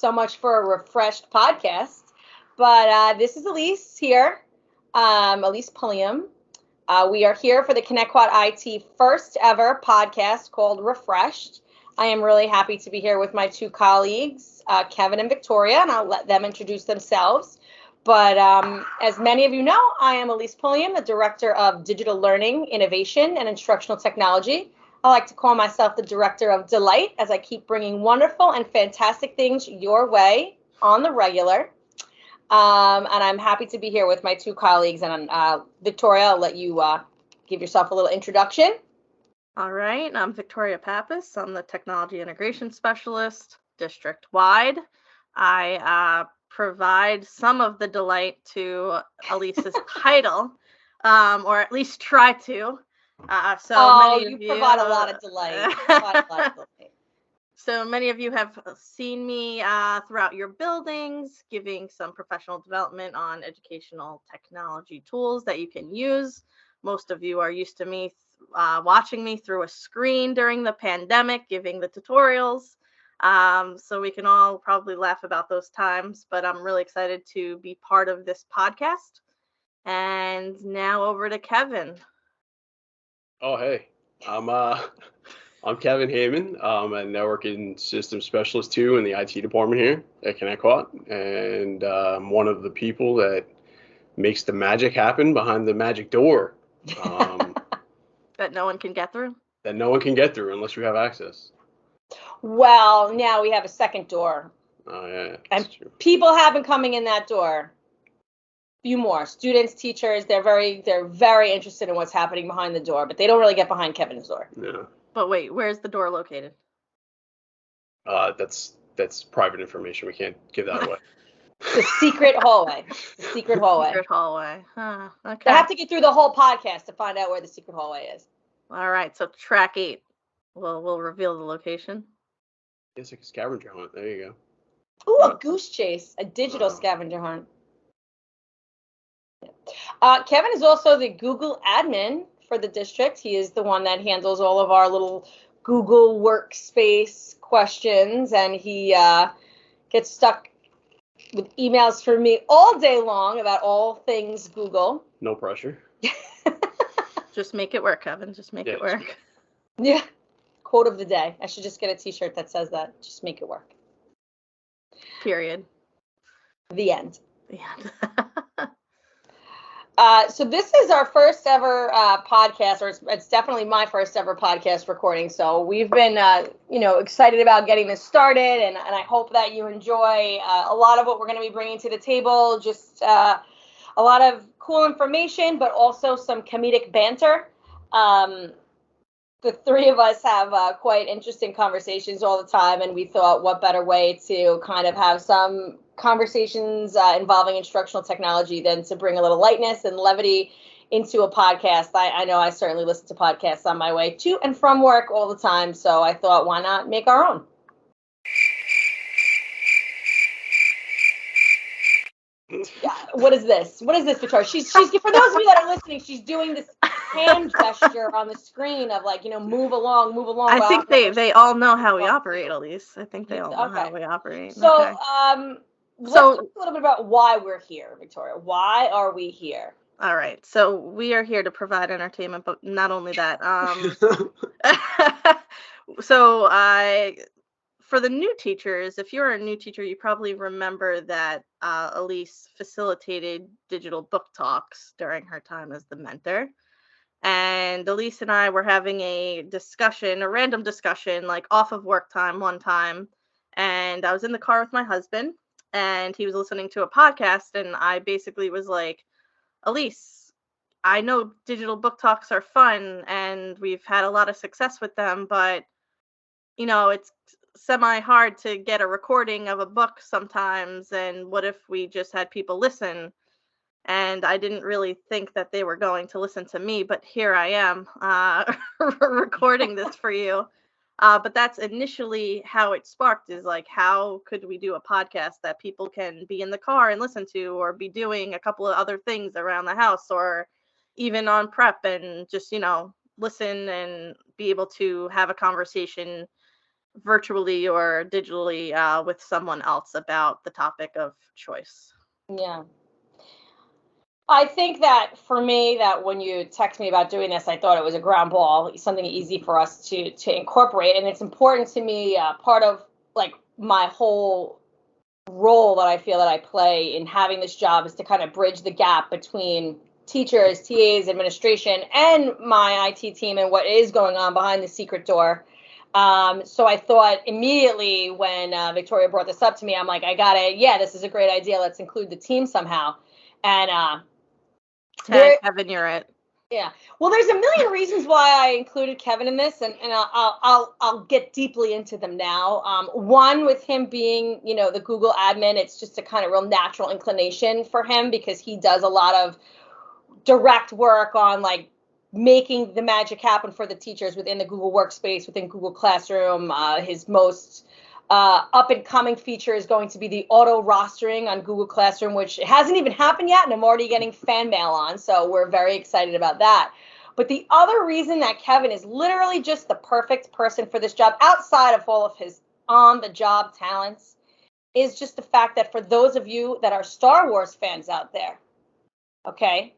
so much for a refreshed podcast. But this is Alise here, Alise Pulliam. We are here for the ConnectQuad IT first ever podcast called ReFre5hed. I am really happy to be here with my two colleagues, Kevin and Victoria, and I'll let them introduce themselves. But as many of you know, I am Alise Pulliam, the Director of Digital Learning, Innovation, and Instructional Technology. I like to call myself the Director of Delight, as I keep bringing wonderful and fantastic things your way on the regular. And I'm happy to be here with my two colleagues. And Victoria, I'll let you give yourself a little introduction. All right, I'm Victoria Pappas. I'm the Technology Integration Specialist, district-wide. I provide some of the delight to Alise's title, or at least try to. Many of you provide a lot of delight. So many of you have seen me throughout your buildings, giving some professional development on educational technology tools that you can use. Most of you are used to me watching me through a screen during the pandemic, giving the tutorials. So we can all probably laugh about those times, but I'm really excited to be part of this podcast. And now over to Kevin. Oh, hey, I'm Kevin Heyman. I'm a networking system specialist too in the IT department here at ConnectQuad, and I'm one of the people that makes the magic happen behind the magic door. That no one can get through? That no one can get through unless you have access. Well, now we have a second door. Oh, yeah. And true. People have been coming in that door. Few more students, teachers, they're very interested in what's happening behind the door, but they don't really get behind Kevin's door. Yeah. But wait, where's the door located? That's private information. We can't give that away. The secret hallway. The secret hallway. Secret hallway. Huh. Okay. They have to get through the whole podcast to find out where the secret hallway is. All right. So track 8. We'll reveal the location. It's like a scavenger hunt. There you go. Ooh, a goose chase. A digital scavenger hunt. Kevin is also the Google admin for the district. He is the one that handles all of our little Google workspace questions, and he gets stuck with emails from me all day long about all things Google. No pressure. Just make it work, Kevin. Just make it work. Yeah. Quote of the day. I should just get a t-shirt that says that. Just make it work. Period. The end. The end. So this is our first ever podcast, or it's definitely my first ever podcast recording. So we've been, excited about getting this started, and I hope that you enjoy a lot of what we're going to be bringing to the table. Just a lot of cool information, but also some comedic banter. The three of us have quite interesting conversations all the time, and we thought what better way to kind of have some conversations involving instructional technology than to bring a little lightness and levity into a podcast. I know I certainly listen to podcasts on my way to and from work all the time, so I thought, why not make our own? Yeah, what is this? What is this, Victoria? She's for those of you that are listening, she's doing this hand gesture on the screen of move along. I think they all know how we operate, Alise. I think they all know how we operate. So, let's talk a little bit about why we're here, Victoria. Why are we here? All right. So we are here to provide entertainment, but not only that. For the new teachers, if you're a new teacher, you probably remember that Alise facilitated digital book talks during her time as the mentor. And Alise and I were having a random discussion, like off of work time one time. And I was in the car with my husband, and he was listening to a podcast. And I basically was like, Alise, I know digital book talks are fun, and we've had a lot of success with them, but, it's semi-hard to get a recording of a book sometimes. And what if we just had people listen? And I didn't really think that they were going to listen to me, but here I am recording this for you. But that's initially how it sparked, is like, how could we do a podcast that people can be in the car and listen to, or be doing a couple of other things around the house, or even on prep, and just, listen and be able to have a conversation virtually or digitally with someone else about the topic of choice. Yeah. I think that for me, that when you text me about doing this, I thought it was a ground ball, something easy for us to incorporate. And it's important to me, part of like my whole role that I feel that I play in having this job is to kind of bridge the gap between teachers, TAs, administration, and my IT team and what is going on behind the secret door. So I thought immediately when Victoria brought this up to me, I'm like, this is a great idea. Let's include the team somehow. And Kevin, you're it. Yeah. Well, there's a million reasons why I included Kevin in this, and I'll get deeply into them now. One, with him being, the Google admin, it's just a kind of real natural inclination for him because he does a lot of direct work on like making the magic happen for the teachers within the Google Workspace, within Google Classroom. His most up and coming feature is going to be the auto rostering on Google Classroom, which hasn't even happened yet, and I'm already getting fan mail on, so we're very excited about that. But the other reason that Kevin is literally just the perfect person for this job, outside of all of his on-the-job talents, is just the fact that for those of you that are Star Wars fans out there, okay,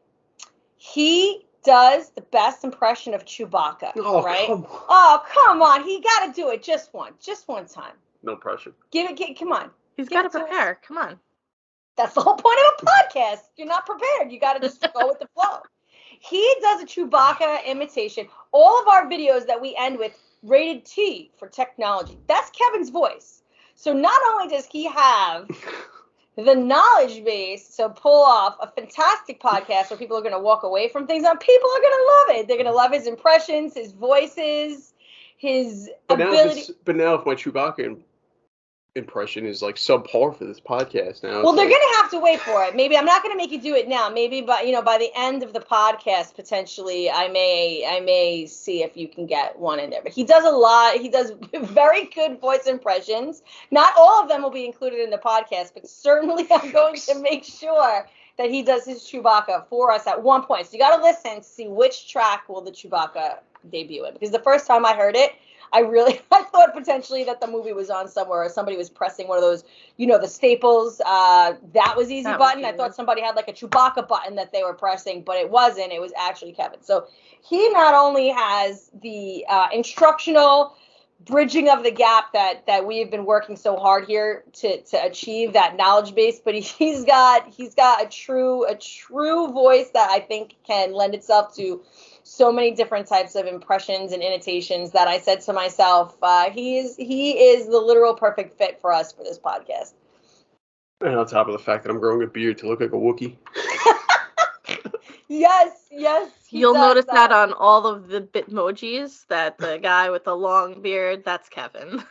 he does the best impression of Chewbacca, right? Come on. He got to do it just one time. No pressure. Come on. He's got to prepare. Come on. That's the whole point of a podcast. You're not prepared. You got to just go with the flow. He does a Chewbacca imitation. All of our videos that we end with rated T for technology. That's Kevin's voice. So not only does he have the knowledge base to pull off a fantastic podcast where people are going to walk away from things, and people are going to love it. They're going to love his impressions, his voices, his ability. But now if my Chewbacca impression is like subpar for this podcast now. Well, they're going to have to wait for it. Maybe I'm not going to make you do it now. Maybe, but by the end of the podcast, potentially, I may see if you can get one in there. But he does a lot. He does very good voice impressions. Not all of them will be included in the podcast, but certainly I'm going to make sure that he does his Chewbacca for us at one point. So you got to listen to see which track will the Chewbacca debut in. Because the first time I heard it, I thought potentially that the movie was on somewhere, or somebody was pressing one of those, the staples. That was easy button. I thought somebody had like a Chewbacca button that they were pressing, but it wasn't. It was actually Kevin. So he not only has the instructional bridging of the gap that we have been working so hard here to achieve, that knowledge base, but he's got a true voice that I think can lend itself to so many different types of impressions and imitations that I said to myself, he is the literal perfect fit for us for this podcast. And on top of the fact that I'm growing a beard to look like a Wookiee. Yes. You'll notice that on all of the Bitmojis, that the guy with the long beard, that's Kevin.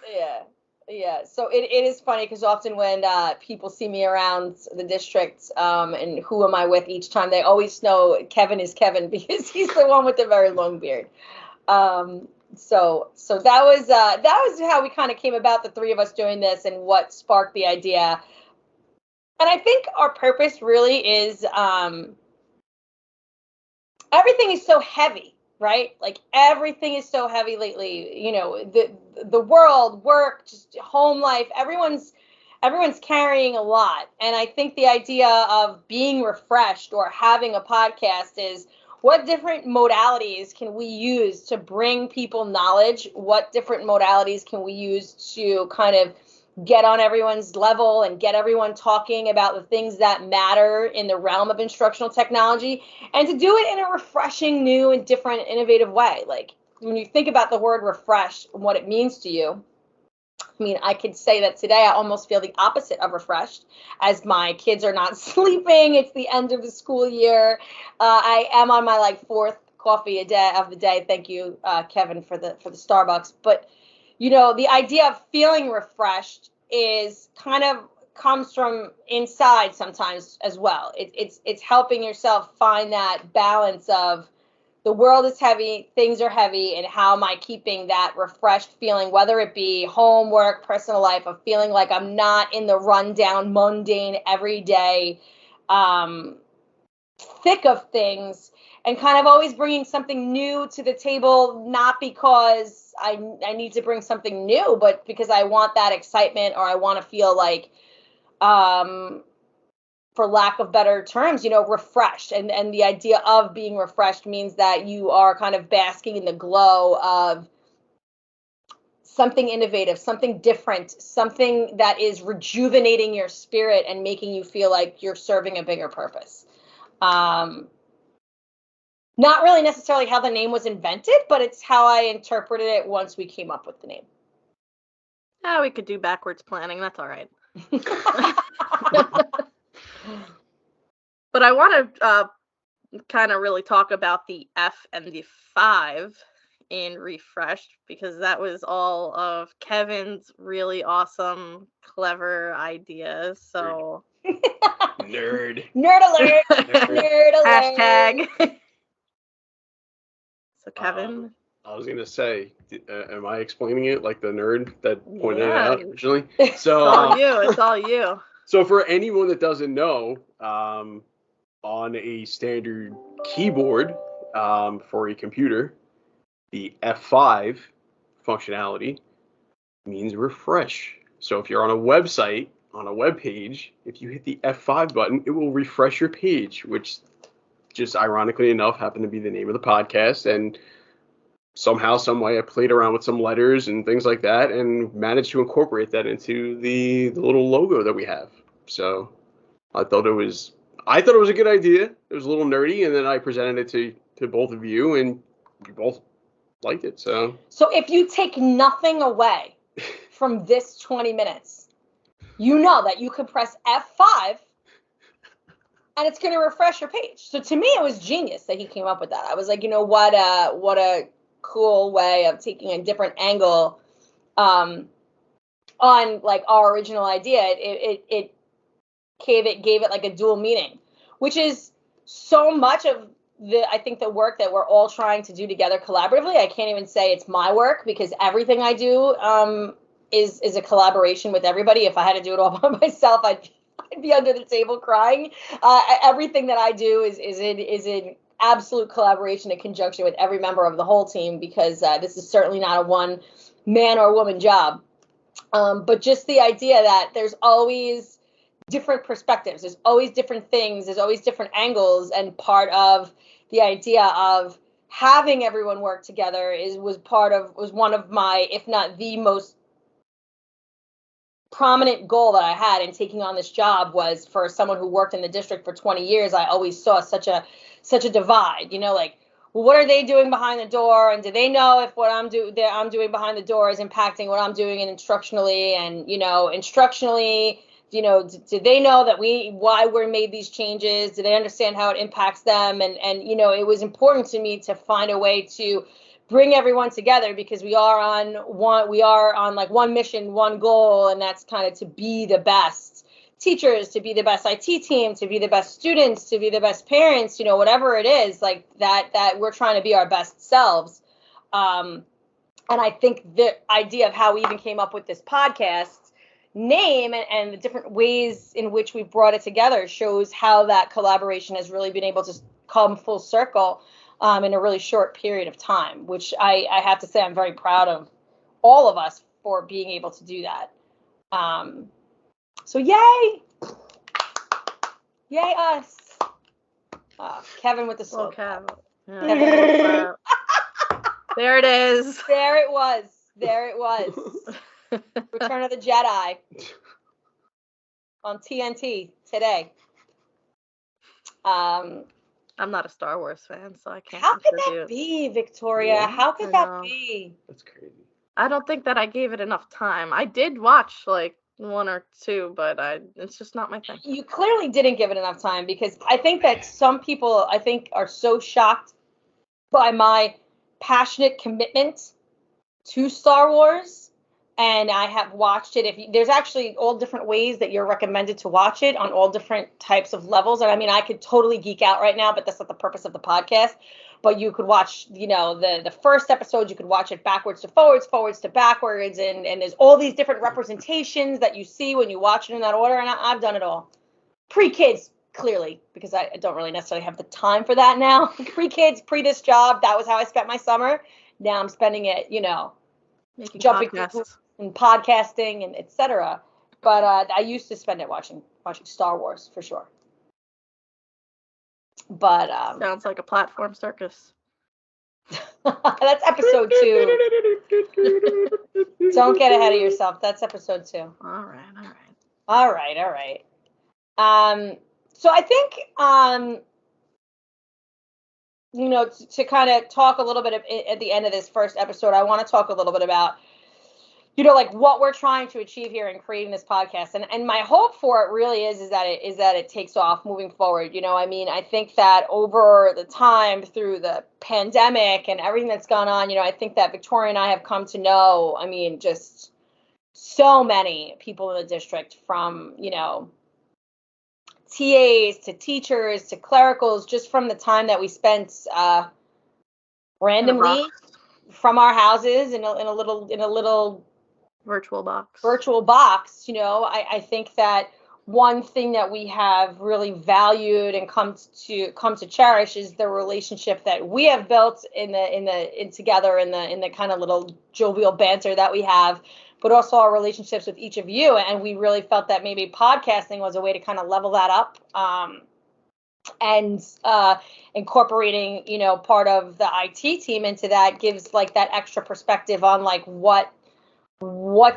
Yeah. So it is funny because often when people see me around the district and who am I with each time, they always know Kevin is Kevin because he's the one with the very long beard. So that was how we kind of came about, the three of us doing this, and what sparked the idea. And I think our purpose really is everything is so heavy. Right? Like everything is so heavy lately, the world, work, just home life, everyone's carrying a lot. And I think the idea of being refreshed or having a podcast is, what different modalities can we use to bring people knowledge? What different modalities can we use to kind of get on everyone's level and get everyone talking about the things that matter in the realm of instructional technology, and to do it in a refreshing, new, and different, innovative way? Like, when you think about the word refresh and what it means to you, I mean, I could say that today I almost feel the opposite of refreshed, as my kids are not sleeping. It's the end of the school year. I am on my fourth coffee of the day. Thank you, Kevin, for the Starbucks. But the idea of feeling refreshed is kind of comes from inside sometimes as well. It's helping yourself find that balance of, the world is heavy, things are heavy, and how am I keeping that refreshed feeling, whether it be home, work, personal life, of feeling like I'm not in the rundown, mundane, everyday thick of things, and kind of always bringing something new to the table, not because I need to bring something new, but because I want that excitement, or I want to feel like, for lack of better terms, refreshed. And the idea of being refreshed means that you are kind of basking in the glow of something innovative, something different, something that is rejuvenating your spirit and making you feel like you're serving a bigger purpose. Not really necessarily how the name was invented, but it's how I interpreted it once we came up with the name. Yeah, we could do backwards planning. That's all right. But I want to kind of really talk about the F and the 5 in Refreshed, because that was all of Kevin's really awesome, clever ideas. So Nerd. Nerd alert. Nerd alert. Hashtag. So Kevin. I was gonna say, am I explaining it like the nerd that pointed it Yeah. out originally? It's So all you. It's all you. So for anyone that doesn't know, on a standard keyboard for a computer, the F5 functionality means refresh. So if you're on a website, on a web page, if you hit the F5 button, it will refresh your page, which just ironically enough happened to be the name of the podcast. And somehow, some way, I played around with some letters and things like that and managed to incorporate that into the little logo that we have. So I thought it was a good idea. It was a little nerdy, and then I presented it to both of you, and you both liked it. So if you take nothing away from this 20 minutes, you know that you could press F5 and it's going to refresh your page. So to me, it was genius that he came up with that. I was like, what a cool way of taking a different angle on like our original idea. It gave it like a dual meaning, which is so much of I think the work that we're all trying to do together collaboratively. I can't even say it's my work, because everything I do is a collaboration with everybody. If I had to do it all by myself, I'd be under the table crying. Everything that I do is in absolute collaboration in conjunction with every member of the whole team, because this is certainly not a one man or woman job. But just the idea that there's always different perspectives, there's always different things, there's always different angles, and part of the idea of having everyone work together was one of my, if not the most prominent goal that I had in taking on this job. Was for someone who worked in the district for 20 years, I always saw such a divide, like, well, what are they doing behind the door? And do they know if what I'm doing behind the door is impacting what I'm doing instructionally? And, instructionally, do they know that why we made these changes? Do they understand how it impacts them? And it was important to me to find a way to bring everyone together, because we are on like one mission, one goal, and that's kind of to be the best teachers, to be the best IT team, to be the best students, to be the best parents, whatever it is, like that we're trying to be our best selves. And I think the idea of how we even came up with this podcast name and the different ways in which we brought it together shows how that collaboration has really been able to come full circle in a really short period of time, which I have to say I'm very proud of all of us for being able to do that. So yay us. Kevin with the slow clap. Yeah. There it is. There it was. Return of the Jedi on TNT today. I'm not a Star Wars fan, so I can't. How could that be, Victoria? Yeah, how could that be? That's crazy. I don't think that I gave it enough time. I did watch like one or two, but it's just not my thing. You clearly didn't give it enough time, because I think that some people, are so shocked by my passionate commitment to Star Wars. And I have watched it. There's actually all different ways that you're recommended to watch it on all different types of levels. And I could totally geek out right now, but that's not the purpose of the podcast. But you could watch, the first episode, you could watch it backwards to forwards, forwards to backwards. And there's all these different representations that you see when you watch it in that order. And I've done it all. Pre-kids clearly, because I don't really necessarily have the time for that now. Pre-kids, pre this job, that was how I spent my summer. Now I'm spending it, Making jumping podcasts. and podcasting and etc. But I used to spend it watching Star Wars for sure. But Sounds like a platform circus. that's episode 2. Don't get ahead of yourself. That's episode 2. All right. So I think to kind of talk a little bit at the end of this first episode, I want to talk a little bit about like what we're trying to achieve here in creating this podcast. And my hope for it really is that it takes off moving forward. I think that over the time through the pandemic and everything that's gone on, I think that Victoria and I have come to know, just so many people in the district, from, TAs to teachers to clericals, just from the time that we spent randomly from our houses in a little virtual box. I think that one thing that we have really valued and come to cherish is the relationship that we have built in the kind of little jovial banter that we have, but also our relationships with each of you. And we really felt that maybe podcasting was a way to kind of level that up, and incorporating, part of the IT team into that gives like that extra perspective on like what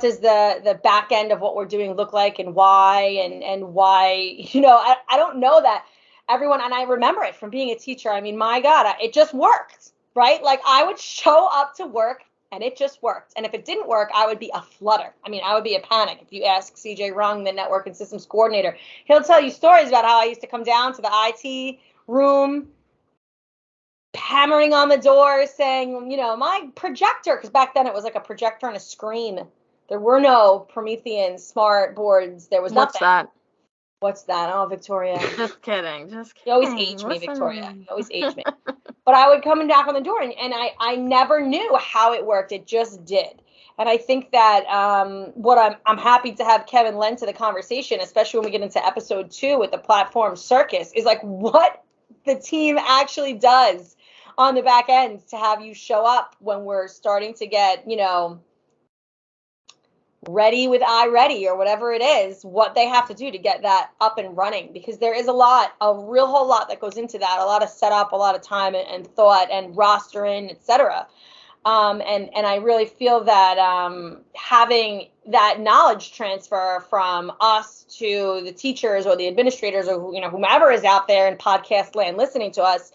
does the back end of what we're doing look like, and why, and why, I don't know that everyone, and I remember it from being a teacher. My God, it just worked, right? Like I would show up to work and it just worked. And if it didn't work, I would be a flutter. I would be a panic. If you ask CJ Rung, the network and systems coordinator, he'll tell you stories about how I used to come down to the IT room, hammering on the door saying, my projector, because back then it was like a projector and a screen. There were no Promethean smart boards. There was nothing. What's that? Oh, Victoria. Just kidding. You always age me, Victoria. You always age me. But I would come and knock on the door, and I never knew how it worked. It just did. And I think that what I'm happy to have Kevin lend to the conversation, especially when we get into episode 2 with the platform circus, is like what the team actually does on the back end to have you show up when we're starting to get, ready with iReady or whatever it is, what they have to do to get that up and running, because there is a real whole lot that goes into that, a lot of setup, a lot of time and thought and rostering, etc. And I really feel that having that knowledge transfer from us to the teachers or the administrators or whomever is out there in podcast land listening to us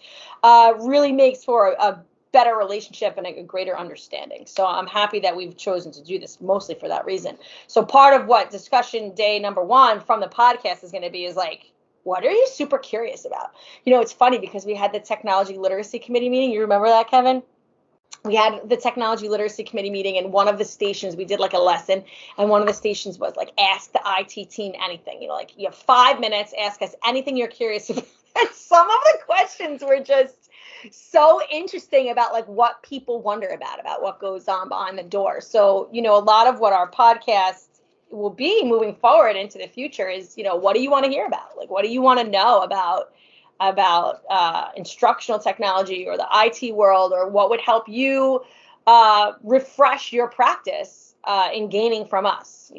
really makes for a better relationship and a greater understanding. So I'm happy that we've chosen to do this mostly for that reason. So part of what discussion day number 1 from the podcast is going to be is like, what are you super curious about? It's funny because we had the technology literacy committee meeting. You remember that, Kevin? We had the technology literacy committee meeting, and one of the stations we did like a lesson, and one of the stations was like, ask the IT team anything. Like you have 5 minutes, ask us anything you're curious about. And some of the questions were just so interesting about like what people wonder about what goes on behind the door. So, a lot of what our podcast will be moving forward into the future is, what do you want to hear about? Like, what do you want to know about instructional technology or the IT world, or what would help you refresh your practice in gaining from us,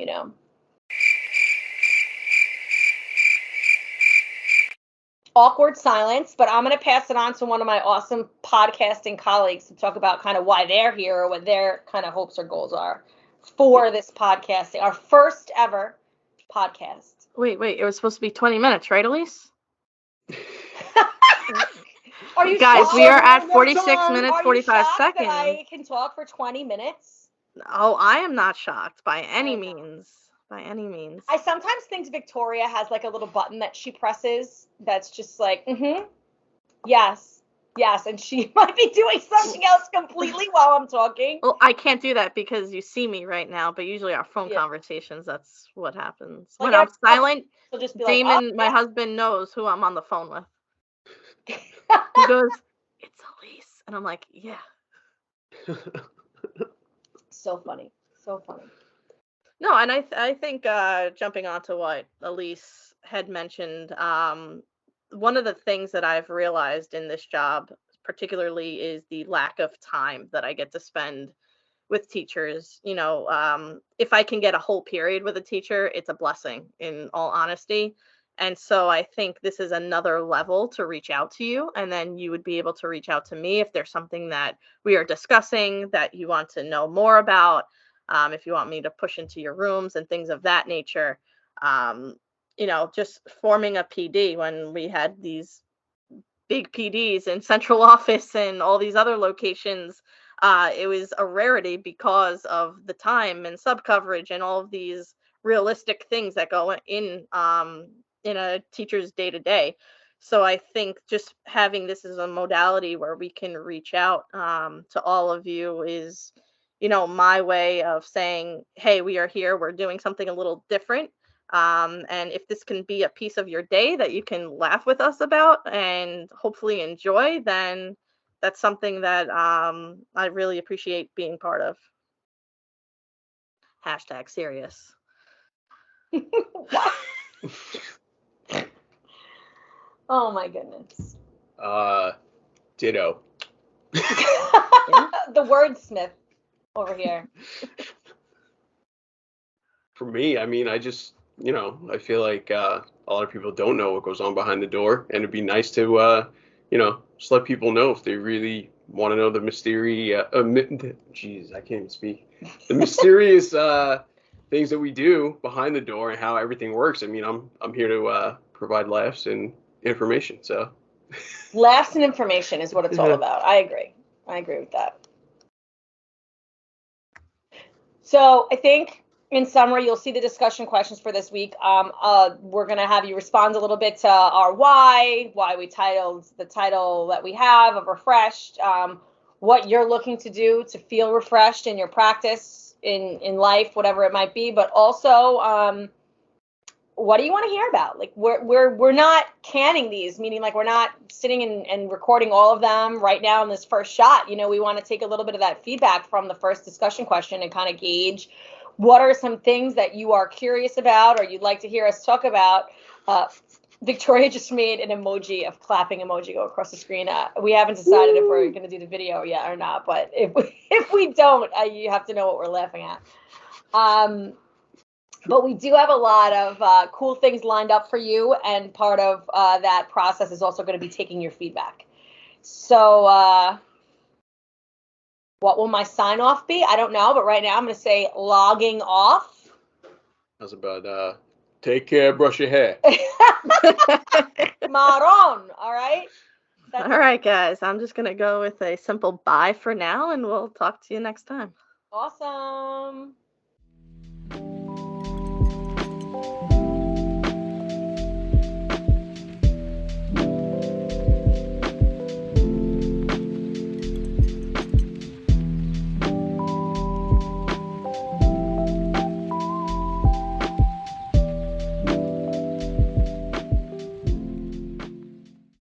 Awkward silence, but I'm going to pass it on to one of my awesome podcasting colleagues to talk about kind of why they're here or what their kind of hopes or goals are for this podcasting, our first ever podcast. Wait, it was supposed to be 20 minutes, right, Alise? Are you guys, shocked? We are at 46 minutes, 45 seconds. That I can talk for 20 minutes? Oh, I am not shocked by any means. By any means. I sometimes think Victoria has like a little button that she presses that's just like, yes, and she might be doing something else completely while I'm talking. Well, I can't do that because you see me right now, but usually our phone conversations, that's what happens. Like when I'm silent, just be Damon, like, my husband, knows who I'm on the phone with. He goes, it's Alise. And I'm like, yeah. So funny. No, and I think jumping onto what Alise had mentioned, one of the things that I've realized in this job, particularly, is the lack of time that I get to spend with teachers. If I can get a whole period with a teacher, it's a blessing, in all honesty. And so I think this is another level to reach out to you, and then you would be able to reach out to me if there's something that we are discussing that you want to know more about, if you want me to push into your rooms and things of that nature. Just forming a PD when we had these big PDs in central office and all these other locations, it was a rarity because of the time and sub coverage and all of these realistic things that go in a teacher's day to day. So I think just having this as a modality where we can reach out to all of you is, my way of saying, hey, we are here, we're doing something a little different. And if this can be a piece of your day that you can laugh with us about and hopefully enjoy, then that's something that I really appreciate being part of. #serious. What? Oh my goodness. Ditto. The wordsmith over here. For me, I mean, I just, I feel like a lot of people don't know what goes on behind the door, and it'd be nice to, just let people know if they really want to know the mysterious, jeez, I can't even speak. The mysterious things that we do behind the door and how everything works. I mean, I'm here to provide laughs and information. So laughs and information is what it's all about. I agree with that. So I think in summary, you'll see the discussion questions for this week. We're going to have you respond a little bit to our why we titled the title that we have of Refreshed, what you're looking to do to feel refreshed in your practice, in life, whatever it might be, but also what do you want to hear about? Like we're not canning these, meaning like we're not sitting and recording all of them right now in this first shot. We want to take a little bit of that feedback from the first discussion question and kind of gauge what are some things that you are curious about or you'd like to hear us talk about. Victoria just made an emoji of clapping emoji go across the screen. We haven't decided if we're going to do the video yet or not, but if we don't, you have to know what we're laughing at. But we do have a lot of cool things lined up for you, and part of that process is also going to be taking your feedback. So what will my sign off be? I don't know, but right now I'm going to say logging off. How's about take care, brush your hair. Maron, all right? All right, guys. I'm just going to go with a simple bye for now, and we'll talk to you next time. Awesome.